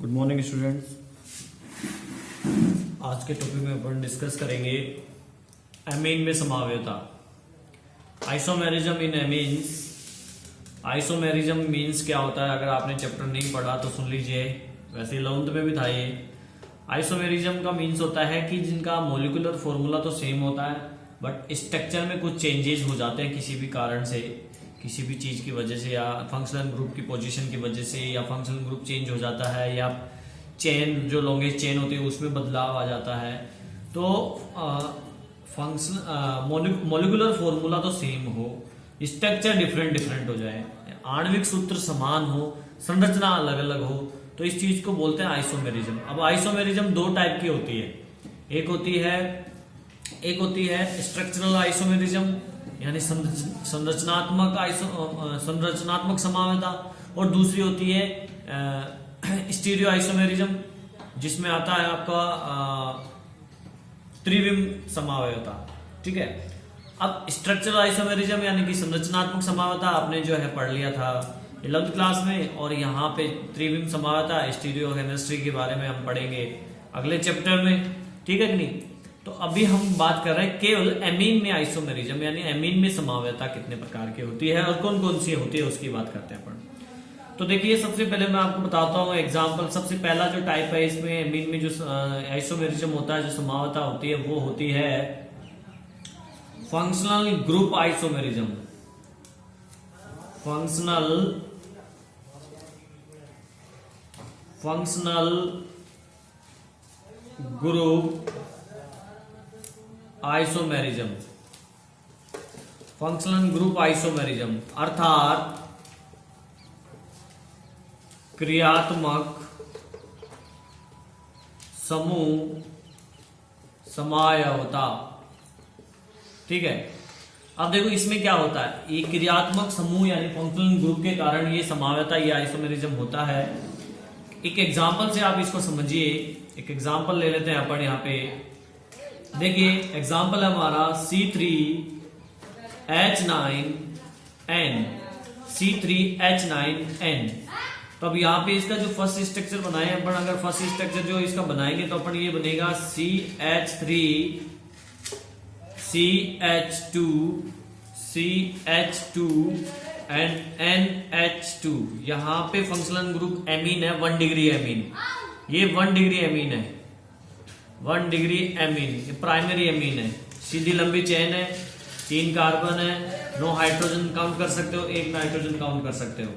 Good morning students. आज के topic में अपन डिस्कस करेंगे एमीन में समावेयता, isomerism in amines. Isomerism means क्या होता है? अगर आपने चैप्टर नहीं पढ़ा तो सुन लीजिए, वैसे 11th में भी था ये। आइसोमेरिज्म का मीन्स होता है कि जिनका मोलिकुलर फॉर्मूला तो सेम होता है बट स्ट्रक्चर में कुछ चेंजेस हो जाते हैं किसी भी कारण से, किसी भी चीज की वजह से, या फंक्शनल ग्रुप की पोजीशन की वजह से, या फंक्शनल ग्रुप चेंज हो जाता है, या चेन जो लॉन्गेस्ट चेन होती है उसमें बदलाव आ जाता है। तो मोलिकुलर फॉर्मूला तो सेम हो, स्ट्रक्चर डिफरेंट हो जाए, आणविक सूत्र समान हो, संरचना अलग अलग हो, तो इस चीज को बोलते हैं आइसोमेरिज्म। अब आइसोमेरिज्म दो टाइप की होती है, एक होती है स्ट्रक्चरल आइसोमेरिज्म यानी संरचनात्मक समावेयता, और दूसरी होती है स्टीरियो आइसोमेरिज्म जिसमें आता है आपका त्रिविम समावेयता। ठीक है, अब स्ट्रक्चरल आइसोमेरिज्म यानी कि संरचनात्मक समावेयता आपने जो है पढ़ लिया था 11th क्लास में, और यहाँ पे त्रिविम समावेयता स्टीरियो केमिस्ट्री के बारे में हम पढ़ेंगे अगले चैप्टर में। ठीक है कि नहीं? तो अभी हम बात कर रहे हैं केवल एमीन में आइसोमेरिज्म यानी एमीन में समावेयता कितने प्रकार की होती है और कौन कौन सी होती है उसकी बात करते हैं अपन। तो देखिए, सबसे पहले मैं आपको बताता हूँ एग्जांपल। सबसे पहला जो टाइप है इसमें एमीन में जो आइसोमेरिज्म होता है, जो समावेयता होती है, वो होती है functional group isomerism. Functional group isomerism, functional group isomerism अर्थात क्रियात्मक समूह समावयवता। ठीक है, अब देखो इसमें क्या होता है, ये क्रियात्मक समूह यानी फंक्शनल ग्रुप के कारण ये समावयता, ये आइसोमेरिज्म होता है। एक एग्जांपल से आप इसको समझिए। एक एग्जांपल ले लेते हैं अपन यहाँ पे। देखिए एग्जाम्पल है हमारा C3H9N, C3H9N। तो अब यहाँ पे इसका जो फर्स्ट स्ट्रक्चर बनाए अपन, अगर फर्स्ट स्ट्रक्चर जो इसका बनाएंगे तो अपन ये बनेगा CH3CH2 CH2 एंड NH2। यहाँ पे फंक्शनल ग्रुप एमीन है, 1 डिग्री एमीन। ये 1 डिग्री एमीन है, 1 डिग्री एमीन, ये प्राइमरी एमीन है, सीधी लंबी चेन है, 3 कार्बन है, 9 हाइड्रोजन काउंट कर सकते हो, 1 नाइट्रोजन काउंट कर सकते हो।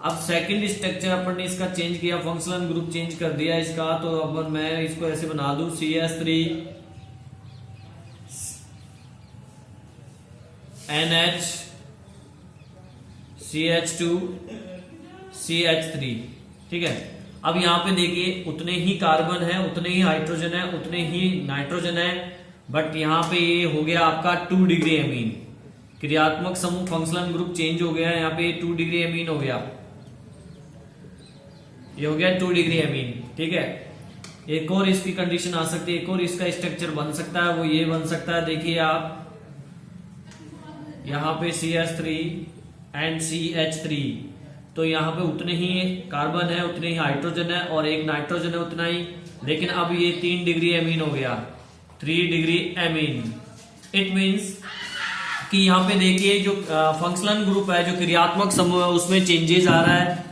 अब सेकंड स्ट्रक्चर अपन ने इसका चेंज किया, फंक्शनल ग्रुप चेंज कर दिया इसका, तो अपन मैं इसको ऐसे बना दूं CH3NH CH2 CH3। ठीक है, अब यहाँ पे देखिए उतने ही कार्बन है, उतने ही हाइड्रोजन है, उतने ही नाइट्रोजन है, बट यहाँ पे ये हो गया आपका 2 डिग्री एमीन। क्रियात्मक समूह फंक्शनल ग्रुप चेंज हो गया है, यहाँ पे 2 डिग्री एमीन हो गया, ये हो गया 2 डिग्री एमीन। ठीक है, एक और इसकी कंडीशन आ सकती है, एक और इसका स्ट्रक्चर बन सकता है, वो ये बन सकता है। देखिए आप यहाँ पे CH3 एंड CH3, तो यहाँ पे उतने ही कार्बन है, उतने ही हाइड्रोजन है, और 1 नाइट्रोजन है उतना ही, लेकिन अब ये 3 डिग्री एमीन हो गया, 3 डिग्री एमीन। इट मीन्स कि यहाँ पे देखिए जो फंक्शनल ग्रुप है, जो क्रियात्मक समूह है, उसमें चेंजेस आ रहा है।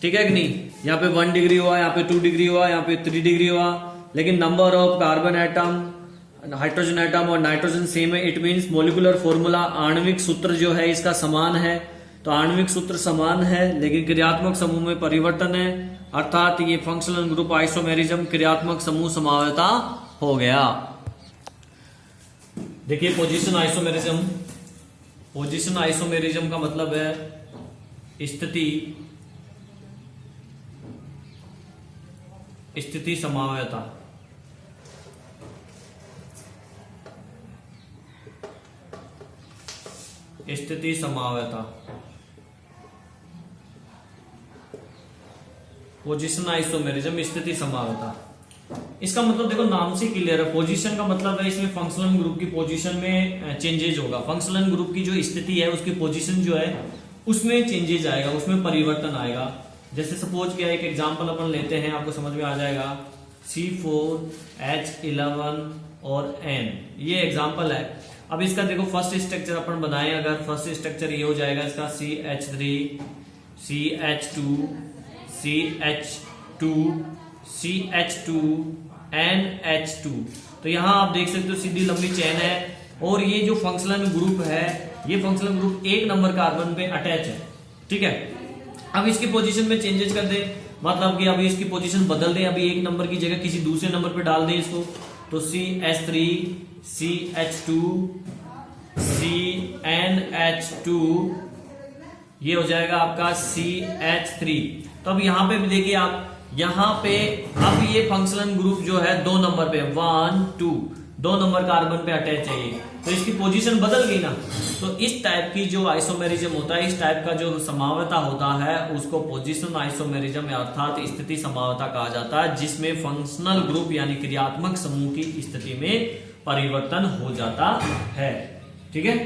ठीक है कि नहीं? यहाँ पे 1 डिग्री हुआ, यहाँ पे 2 डिग्री हुआ, यहाँ पे 3 डिग्री हुआ, लेकिन number of carbon atom, hydrogen atom और नाइट्रोजन सेम है। इट मीन्स मोलिकुलर फॉर्मूला, आणविक सूत्र जो है इसका समान है। तो आणविक सूत्र समान है लेकिन क्रियात्मक समूह में परिवर्तन है, अर्थात ये फंक्शनल ग्रुप आइसोमेरिज्म क्रियात्मक समूह समावयवता हो गया। देखिए पोजीशन आइसोमेरिज्म, पोजीशन आइसोमेरिज्म का मतलब है स्थिति समावयवता। स्थिति समावयवता, पोजीशन आइसोमेरिज्म, स्थिति समावयवता। इसका मतलब देखो नाम से क्लियर है। पोजीशन का मतलब है इसमें फंक्शनल ग्रुप की पोजीशन में चेंजेस होगा, फंक्शनल ग्रुप की जो स्थिति है उसकी पोजीशन जो है उसमें चेंजेस आएगा, उसमें परिवर्तन आएगा। जैसे सपोज किया एक एग्जांपल अपन लेते हैं, आपको समझ में आ जाएगा। C4H11 और N, ये एग्जांपल है। अब इसका देखो फर्स्ट स्ट्रक्चर अपन बनाए, अगर फर्स्ट स्ट्रक्चर ये हो जाएगा इसका CH3 CH2 CH2 CH2 NH2। तो यहां आप देख सकते हो सीधी लंबी चेन है, और ये जो फंक्शनल ग्रुप है, ये फंक्शनल ग्रुप 1 नंबर कार्बन पे अटैच है। ठीक है, अब इसकी पोजीशन में चेंजेस कर दे, मतलब कि अभी इसकी पोजीशन बदल दे, अभी 1 नंबर की जगह किसी दूसरे नंबर पे डाल दे इसको, तो CH3 CH2 CNH2 ये हो जाएगा आपका CH3। तो अब यहां पे भी देखिए आप, यहां पे अब ये फंक्शनल ग्रुप जो है 2 नंबर पे 1 2 2 नंबर कार्बन पे अटैच है ये, तो इसकी पोजीशन बदल गई ना। तो इस टाइप की जो आइसोमेरिज्म होता है, इस टाइप का जो समावता होता है, उसको पोजीशन आइसोमेरिज्म अर्थात स्थिति समावता कहा जाता है, जिसमें फंक्शनल ग्रुप यानी क्रियात्मक समूह की स्थिति में परिवर्तन हो जाता है। ठीक है,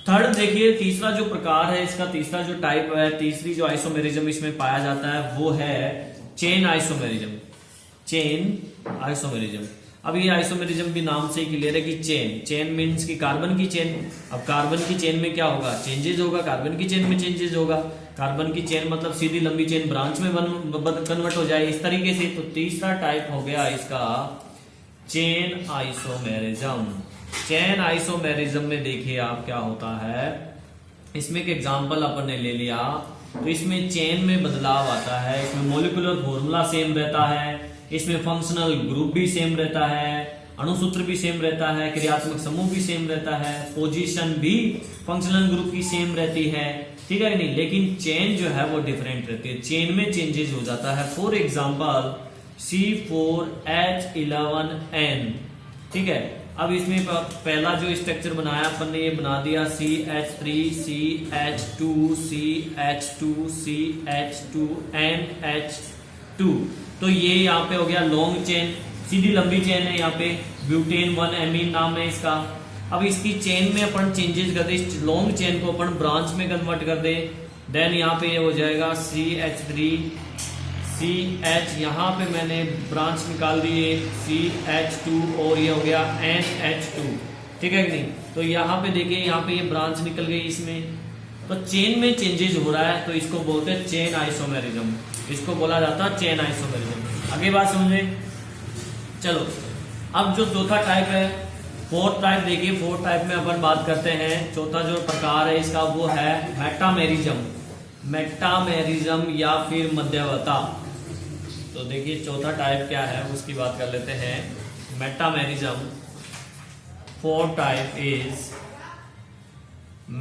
थर्ड देखिए, तीसरा जो प्रकार है इसका, तीसरा जो टाइप है, तीसरी जो आइसोमेरिज्म इसमें पाया जाता है वो है चेन आइसोमेरिज्म। चेन आइसोमेरिज्म, अब ये आइसोमेरिज्म भी नाम से ही क्लियर है कि चेन मीन्स कि कार्बन की चेन। अब कार्बन की चेन में क्या होगा, चेंजेस होगा, कार्बन की चेन में चेंजेस होगा। कार्बन की चेन मतलब सीधी लंबी चेन ब्रांच में कन्वर्ट हो जाए इस तरीके से। तो तीसरा टाइप हो गया इसका चेन आइसोमेरिज्म। चेन आइसोमेरिज्म में देखिए आप क्या होता है, इसमें एक एग्जांपल अपन ने ले लिया, तो इसमें चेन में बदलाव आता है, इसमें मोलिकुलर फॉर्मूला सेम रहता है, इसमें फंक्शनल ग्रुप भी सेम रहता है, अणुसूत्र भी सेम रहता है, क्रियात्मक समूह भी सेम रहता है, पोजीशन भी फंक्शनल ग्रुप की सेम रहती है। ठीक है कि नहीं, लेकिन चेन जो है वो डिफरेंट रहती है, चेन में चेंजेस हो जाता है। For example C4H11N। ठीक है, अब इसमें पहला जो स्ट्रक्चर बनाया अपन ने, ये बना दिया CH3 CH2 CH2 CH2 NH2। तो ये यहाँ पे हो गया लॉन्ग चेन, सीधी लंबी चेन है, यहाँ पे ब्यूटेन 1 एमीन नाम है इसका। अब इसकी चेन में अपन चेंजेस कर दे, इस लॉन्ग चेन को अपन ब्रांच में कन्वर्ट कर दे, देन यहाँ पे ये हो जाएगा CH3 CH, यहाँ पे मैंने ब्रांच निकाल दिए CH2, और ये हो गया NH2। ठीक है कि नहीं, तो यहाँ पे देखिए, यहाँ पे ये ब्रांच निकल गई इसमें, तो चेन में चेंजेस हो रहा है, तो इसको बोलते हैं चेन आइसोमेरिज्म, इसको बोला जाता है चेन आइसोमेरिज्म। आगे बात समझे, चलो अब जो चौथा टाइप है, फोर्थ टाइप देखिए, फोर्थ टाइप में अपन बात करते हैं, चौथा जो प्रकार है इसका वो है मेटामेरिज्म। मेटामेरिज्म या फिर मध्यवता। तो देखिए चौथा टाइप क्या है उसकी बात कर लेते हैं, metamerism. Fourth type is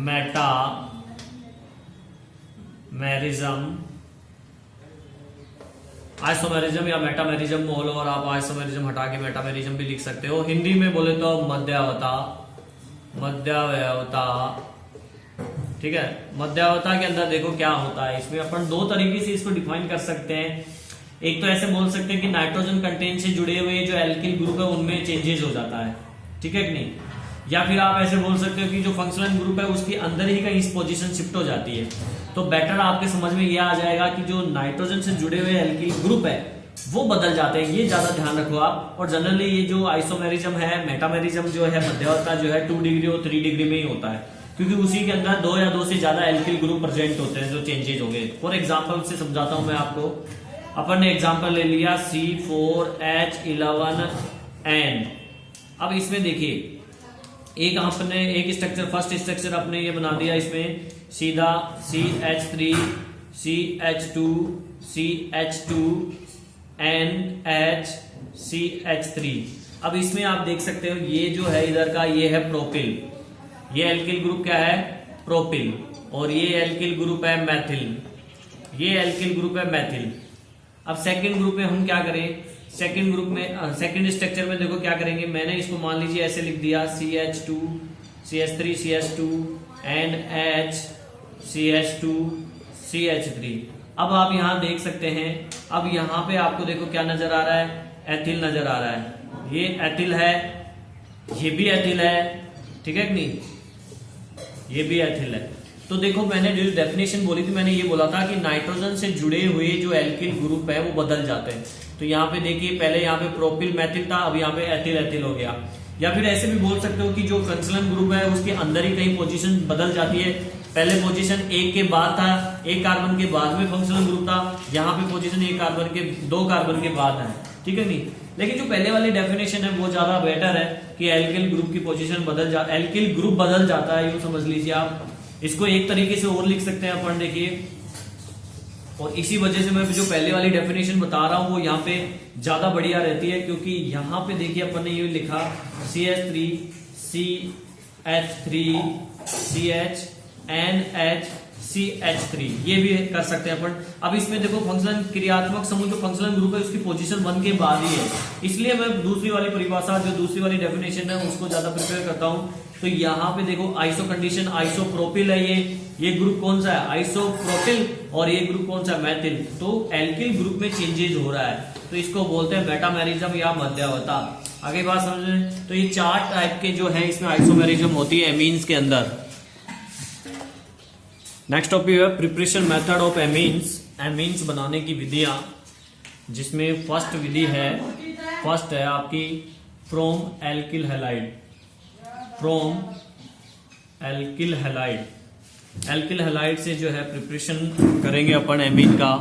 metamerism. Isomerism या मेटामेरिज्म बोलो, और आप आइसोमेरिज्म हटा के मेटामेरिज्म भी लिख सकते हो। हिंदी में बोले तो मध्यावता, मध्यावता। ठीक है, मध्यावता के अंदर देखो क्या होता है, इसमें अपन 2 तरीके से इसको डिफाइन कर सकते हैं। एक तो ऐसे बोल सकते हैं कि नाइट्रोजन कंटेंट से जुड़े हुए जो एल्किल ग्रुप है उनमें चेंजेस हो जाता है। ठीक है कि नहीं, या फिर आप ऐसे बोल सकते हो कि जो फंक्शनल ग्रुप है उसके अंदर ही कहीं पोजीशन शिफ्ट हो जाती है। तो बेटर आपके समझ में यह आ जाएगा कि जो नाइट्रोजन से जुड़े हुए एल्किल ग्रुप है वो बदल जाते हैं, ये ज्यादा ध्यान रखो आप। और जनरली ये जो आइसोमेरिज्म है, मेटामेरिज्म जो है, मध्यवता जो है 2 डिग्री और 3 डिग्री में ही होता है, क्योंकि उसी के अंदर 2 या 2 से ज्यादा एल्किल ग्रुप प्रेजेंट होते हैं जो चेंजेज हो गए। फॉर एग्जाम्पल से समझाता हूं मैं आपको। अपन ने एग्जाम्पल ले लिया C4H11N। अब इसमें देखिए एक आपने एक स्ट्रक्चर, फर्स्ट स्ट्रक्चर आपने ये बना दिया, इसमें सीधा CH3 CH2 CH2 NH CH3। अब इसमें आप देख सकते हो ये जो है इधर का, ये है प्रोपिल, ये एल्किल ग्रुप क्या है, प्रोपिल, और ये एल्किल ग्रुप है मैथिल, ये एल्किल ग्रुप है मैथिल। अब सेकंड ग्रुप में हम क्या करें, सेकंड ग्रुप में सेकंड स्ट्रक्चर में देखो क्या करेंगे, मैंने इसको मान लीजिए ऐसे लिख दिया CH2 CH3 CH2 NH CH2 CH3। अब आप यहां देख सकते हैं, अब यहां पे आपको देखो क्या नजर आ रहा है, एथिल नजर आ रहा है, ये एथिल है, ये भी एथिल है। ठीक है कि नहीं, ये भी एथिल है। तो देखो मैंने जो डेफिनेशन बोली थी, मैंने ये बोला था कि नाइट्रोजन से जुड़े हुए जो एल्किल ग्रुप है वो बदल जाते हैं। तो यहाँ पे देखिए, पहले यहाँ पे प्रोपिल मैथिल था, अब यहाँ पे एथिल एथिल हो गया। या फिर ऐसे भी बोल सकते हो कि जो फंक्शनल ग्रुप है उसके अंदर ही कहीं पोजीशन बदल जाती है। पहले पोजीशन एक के बाद था, एक कार्बन के बाद में फंक्शनल ग्रुप था, यहाँ पे पोजीशन एक कार्बन के, दो कार्बन के बाद है, ठीक है नहीं। लेकिन जो पहले वाली डेफिनेशन है वो ज्यादा बेटर है कि एल्किल ग्रुप की पोजीशन एल्किल ग्रुप बदल जाता है, यूं समझ लीजिए आप। इसको एक तरीके से और लिख सकते हैं अपन, देखिए। और इसी वजह से मैं जो पहले वाली डेफिनेशन बता रहा हूं वो यहाँ पे ज्यादा बढ़िया रहती है, क्योंकि यहाँ पे देखिए अपन ने ये लिखा CH3 CH3 CH NH CH3, ये भी कर सकते हैं अपन। अब इसमें देखो फंक्शनल क्रियात्मक समूह जो फंक्शनल ग्रुप है उसकी पोजीशन 1 के बाद ही है, इसलिए मैं दूसरी वाली परिभाषा जो दूसरी वाली डेफिनेशन है उसको ज्यादा प्रिपेयर करता हूं। तो यहाँ पे देखो आइसो कंडीशन, आइसोप्रोपिल है, ये ग्रुप कौन सा है, आइसोप्रोपिल, और ये ग्रुप कौन सा है, मैथिल। तो एल्किल ग्रुप में चेंजेस हो रहा है, तो इसको बोलते हैं मेटामेरिज्म या मध्यावता। आगे बात समझ रहे हैं। तो ये 4 टाइप के जो है इसमें आइसोमेरिज्म होती है एमीन्स के अंदर। नेक्स्ट टॉपिक है preparation method of amines, amines बनाने की विधियां, जिसमें फर्स्ट विधि है, फर्स्ट है आपकी from alkyl halide, from alkyl halide. Alkyl halide से जो है प्रिपरेशन करेंगे अपन एमीन का।